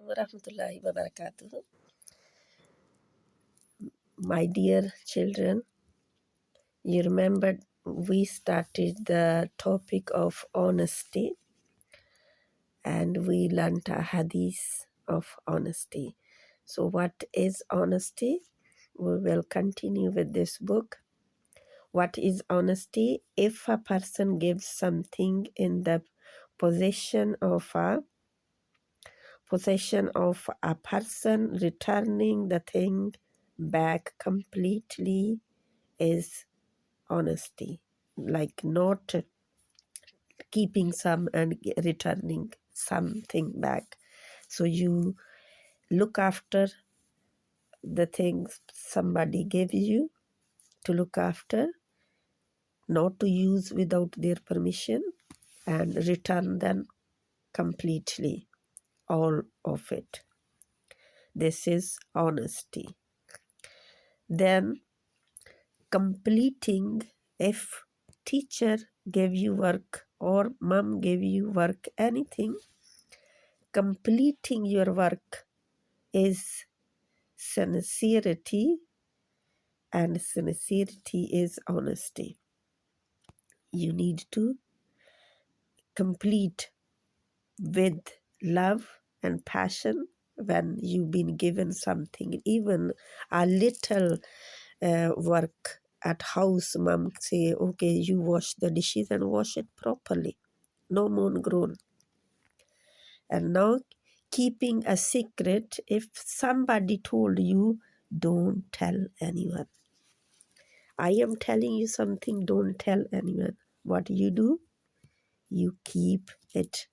warahmatullahi wabarakatuh. My dear children, you remember we started the topic of honesty and we learned a hadith of honesty. So what is honesty? We will continue with this book. What is honesty? If a person gives something in the possession of a person, returning the thing back completely is honesty. Like not keeping some and returning something back. So you look after the things somebody gave you to look after, not to use without their permission, and return them completely, all of it. This is honesty. Then completing, if teacher gave you work or mom gave you work, anything, completing your work is sincerity, and sincerity is honesty. You need to complete with love and passion when you've been given something, even a little work at house. Mom say, okay, you wash the dishes and wash it properly, no moan groan. And now keeping a secret, if somebody told you, don't tell anyone. I am telling you something, don't tell anyone. What you do? You keep it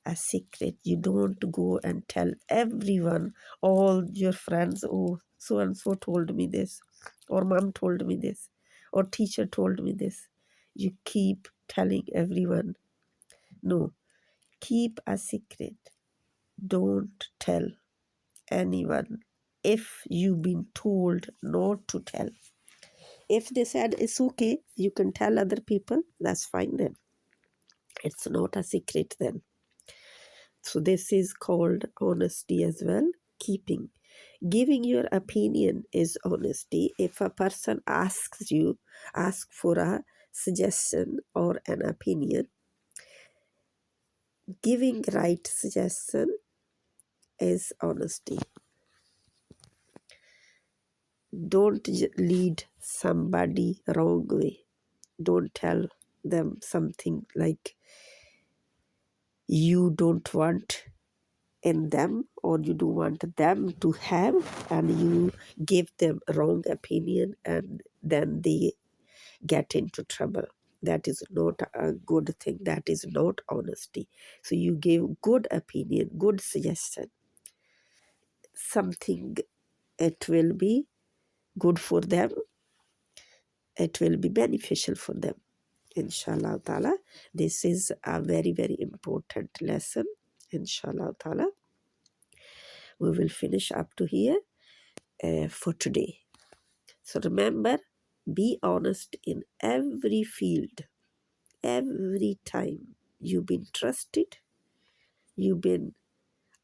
a secret. You don't go and tell everyone, all your friends, oh, so and so told me this, or mom told me this, or teacher told me this. You keep telling everyone. No, keep a secret. Don't tell anyone if you've been told not to tell. If they said it's okay, you can tell other people, that's fine then. It's not a secret then. So this is called honesty as well. Keeping. Giving your opinion is honesty. If a person asks for a suggestion or an opinion, giving right suggestion is honesty. Don't lead somebody wrong way. Don't tell them something like you don't want in them or you don't want them to have, and you give them wrong opinion and then they get into trouble. That is not a good thing. That is not honesty. So you give good opinion, good suggestion, something, it will be good for them, it will be beneficial for them, inshallah ta'ala. This is a very, very important lesson, inshallah ta'ala. We will finish up to here for today. So remember, be honest in every field. Every time you've been trusted, you've been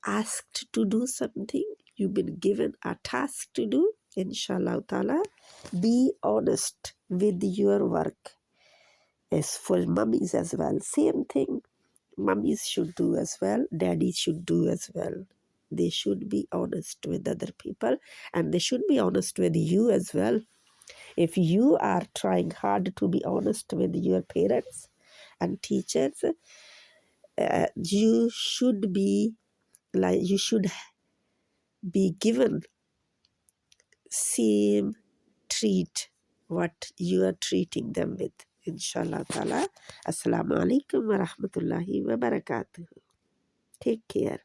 asked to do something, you've been given a task to do, inshallah ta'ala, be honest with your work. As for mummies as well, same thing. Mummies should do as well, daddies should do as well. They should be honest with other people and they should be honest with you as well. If you are trying hard to be honest with your parents and teachers, you should be given same treat what you are treating them with, inshallah ta'ala. Assalamu alaikum wa rahmatullahi wa barakatuh. Take care.